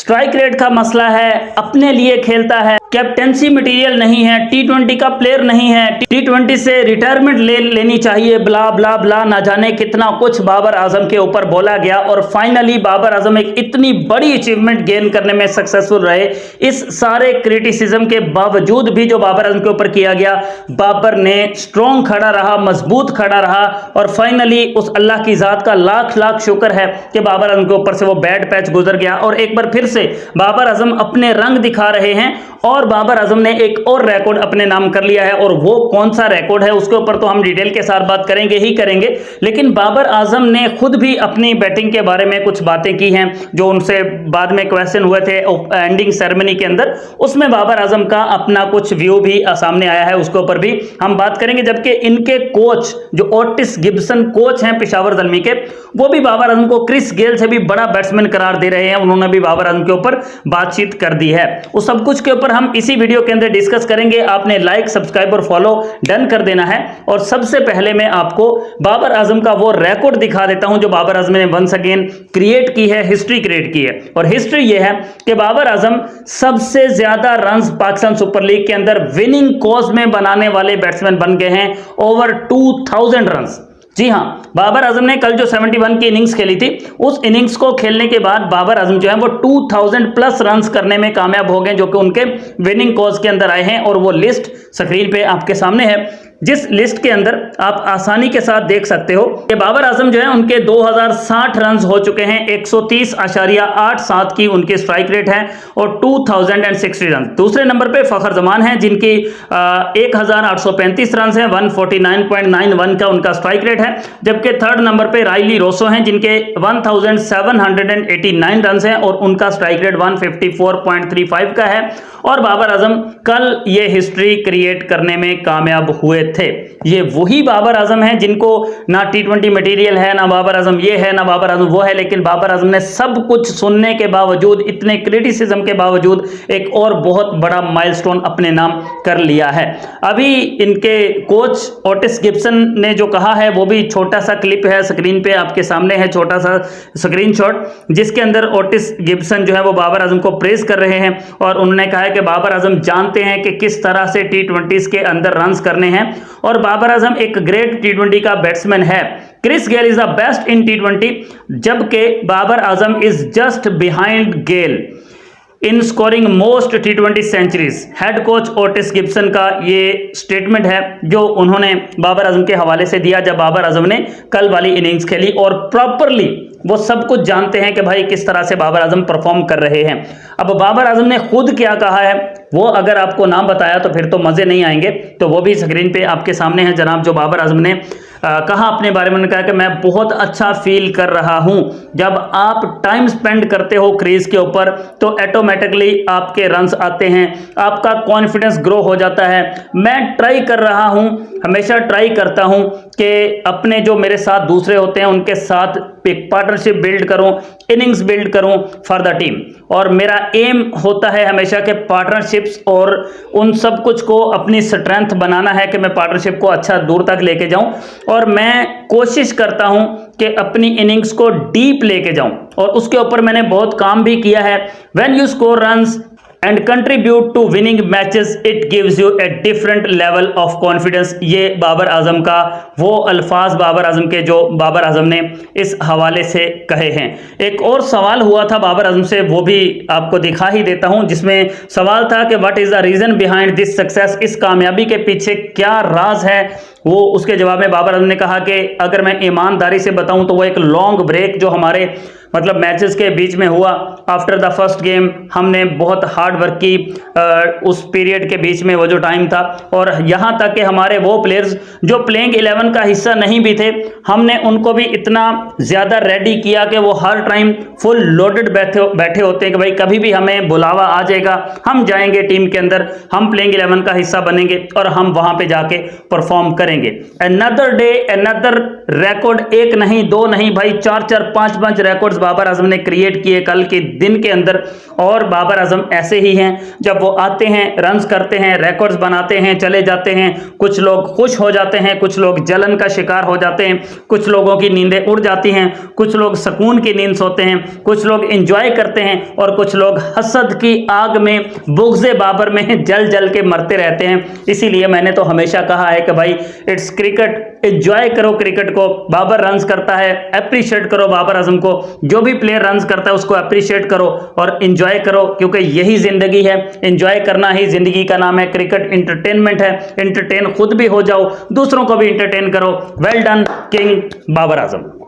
Strike rate का मसला है, अपने लिए खेलता है, कैप्टेंसी मटेरियल नहीं है, टी20 का प्लेयर नहीं है, टी20 से रिटायरमेंट लेनी चाहिए, ब्ला ब्ला ब्ला, ना जाने कितना कुछ बाबर आजम के ऊपर बोला गया। और फाइनली बाबर आजम एक इतनी बड़ी अचीवमेंट गेन करने में सक्सेसफुल रहे। इस सारे क्रिटिसिज्म के बावजूद भी जो बाबर आजम के ऊपर किया गया, बाबर ने स्ट्रॉन्ग खड़ा रहा, मजबूत खड़ा रहा और फाइनली उस अल्लाह की जात का लाख लाख शुक्र है कि बाबर आजम के ऊपर से वो बैड पैच गुजर गया और एक बार फिर से बाबर आजम अपने रंग दिखा रहे हैं। और बाबर आजम ने एक और रिकॉर्ड अपने नाम कर लिया है, और वो कौन सा रिकॉर्ड है उसके ऊपर तो हम डिटेल के साथ बात करेंगे ही करेंगे। लेकिन बाबर आजम ने खुद भी अपनी बैटिंग के बारे में कुछ बातें की हैं जो उनसे बाद में क्वेश्चन हुए थे एंडिंग सेरेमनी के अंदर, उसमें बाबर आजम का अपना कुछ व्यू भी सामने आया है, उसके ऊपर भी हम बात करेंगे। जबकि इनके कोच जो ओटिस गिब्सन कोच हैं पेशावर ज़ल्मी के, वो भी बाबर आजम को क्रिस गेल से भी बड़ा बैट्समैन करार दे रहे हैं। उन्होंने भी बाबर आजम के ऊपर बातचीत कर दी है। उस सब कुछ के ऊपर हम इसी वीडियो के अंदर डिस्कस करेंगे। आपने लाइक, सब्सक्राइब और फॉलो डन कर देना है। और सबसे पहले मैं आपको बाबर आजम का वो रिकॉर्ड दिखा देता हूं जो बाबर आजम ने वंस अगेन क्रिएट की है, हिस्ट्री क्रिएट की है। और हिस्ट्री ये है कि बाबर आजम सबसे ज्यादा रन्स पाकिस्तान सुपर लीग के अंदर विनिंग कॉज में बनाने वाले बैट्समैन बन गए हैं, ओवर 2000 रन्स। जी हां, बाबर आजम ने कल जो 71 की इनिंग्स खेली थी, उस इनिंग्स को खेलने के बाद बाबर आजम जो है वो 2000 प्लस रन्स करने में कामयाब हो गए, जो कि उनके विनिंग कॉज के अंदर आए हैं। और वो लिस्ट स्क्रीन पे आपके सामने है, जिस लिस्ट के अंदर आप आसानी के साथ देख सकते हो कि बाबर आजम जो है उनके 2060 रन हो चुके हैं, 130.87 की उनकी स्ट्राइक रेट है और 2060 रन। दूसरे नंबर पे फखर जमान है जिनकी 1835 रन है, 149.91 का उनका स्ट्राइक रेट है। जबकि थर्ड नंबर पे राइली रोसो हैं जिनके 1789 रन है और उनका स्ट्राइक रेट 154.35 का है। और बाबर आजम कल ये हिस्ट्री क्रिएट करने में कामयाब हुए थे। ये वही बाबर आजम है जिनको ना टी20 मटेरियल है, ना बाबर आजम ये है, ना बाबर आजम वो है, लेकिन बाबर आजम ने सब कुछ सुनने के बावजूद, इतने क्रिटिसिज्म के बावजूद एक और बहुत बड़ा माइलस्टोन अपने नाम कर लिया है। अभी इनके कोच ओटिस गिब्सन ने जो कहा है वो भी छोटा सा क्लिप है, स्क्रीन पे आपके सामने है, छोटा सा स्क्रीनशॉट, जिसके अंदर ओटिस गिब्सन जो है वो बाबर आजम को प्रेज कर रहे हैं। और उन्होंने कहा है कि बाबर आजम जानते हैं कि किस तरह से टी20 के अंदर रन्स करने हैं और बाबर आजम एक ग्रेट टी20 का बैट्समैन है। Chris Gayle is the best in टी20, जबकि Babar Azam is just behind Gayle in scoring most टी20 centuries. Head coach Otis Gibson का ये स्टेटमेंट है जो उन्होंने बाबर आजम के हवाले से दिया जब बाबर आजम ने कल वाली इनिंग्स खेली। और प्रॉपरली वो सब कुछ जानते हैं कि भाई किस तरह से बाबर आजम परफॉर्म कर रहे हैं। अब बाबर आजम ने खुद क्या कहा है वो अगर आपको नाम बताया तो फिर तो मजे नहीं आएंगे, तो वो भी स्क्रीन पे आपके सामने है। जनाब जो बाबर आजम ने कहा अपने बारे में, कहा कि मैं बहुत अच्छा फील कर रहा हूं। जब आप टाइम स्पेंड करते हो क्रीज के ऊपर तो ऑटोमेटिकली आपके रन्स आते हैं, आपका कॉन्फिडेंस ग्रो हो जाता है। मैं ट्राई कर रहा हूं, हमेशा ट्राई करता हूं कि अपने जो मेरे साथ दूसरे होते हैं उनके साथ एक पार्टनरशिप बिल्ड करूं, इनिंग्स बिल्ड करूं फॉर द टीम। और मेरा एम होता है हमेशा के पार्टनरशिप्स और उन सब कुछ को अपनी स्ट्रेंथ बनाना है कि मैं पार्टनरशिप को अच्छा दूर तक लेके जाऊं। और मैं कोशिश करता हूं कि अपनी इनिंग्स को डीप लेके जाऊं और उसके ऊपर मैंने बहुत काम भी किया है। When you score runs and contribute to winning matches, it gives you a different level of confidence। ये बाबर आजम का वो अल्फाज बाबर आजम के जो बाबर आजम ने इस हवाले से कहे हैं। एक और सवाल हुआ था बाबर आजम से, वो भी आपको दिखा ही देता हूं, जिसमें सवाल था कि what is the reason behind this success, इस कामयाबी के पीछे क्या राज है। वो उसके जवाब में बाबर आजम ने कहा कि अगर मैं ईमानदारी से बताऊं तो वो एक लॉन्ग ब्रेक जो हमारे मतलब मैचेस के बीच में हुआ आफ्टर द फर्स्ट गेम, हमने बहुत हार्ड वर्क की उस पीरियड के बीच में वो जो टाइम था। और यहाँ तक कि हमारे वो प्लेयर्स जो प्लेइंग 11 का हिस्सा नहीं भी थे, हमने उनको भी इतना ज़्यादा रेडी किया कि वो हर टाइम फुल लोडेड बैठे होते हैं कि भाई कभी भी हमें बुलावा आ जाएगा, हम जाएंगे टीम के अंदर, हम प्लेइंग 11 का हिस्सा बनेंगे और हम वहाँ पे जाके परफॉर्म करेंगे। अनदर डे अनदर रिकॉर्ड, एक नहीं दो नहीं भाई, 4-4 5-5 रिकॉर्ड्स बाबर आजम ने क्रिएट किए कल के दिन के अंदर। और बाबर आजम ऐसे ही हैं, जब वो आते हैं रन्स करते हैं, रिकॉर्ड्स बनाते हैं, चले जाते हैं। कुछ लोग खुश हो जाते हैं, कुछ लोग जलन का शिकार हो जाते हैं, कुछ लोगों की नींदें उड़ जाती हैं, कुछ लोग सुकून की नींद सोते हैं, कुछ लोग एंजॉय करते हैं और कुछ लोग हसद की आग में, बुग़्ज़े बाबर में जल जल के मरते रहते हैं। इसीलिए मैंने तो हमेशा कहा है कि भाई इट्स क्रिकेट, एंजॉय करो क्रिकेट को। बाबर रन्स करता है, अप्रिशिएट करो बाबर आजम को। जो भी प्लेयर रन्स करता है उसको अप्रिशिएट करो और एंजॉय करो, क्योंकि यही जिंदगी है। एंजॉय करना ही जिंदगी का नाम है। क्रिकेट इंटरटेनमेंट है, एंटरटेन खुद भी हो जाओ, दूसरों को भी इंटरटेन करो। Well done king Babar Azam.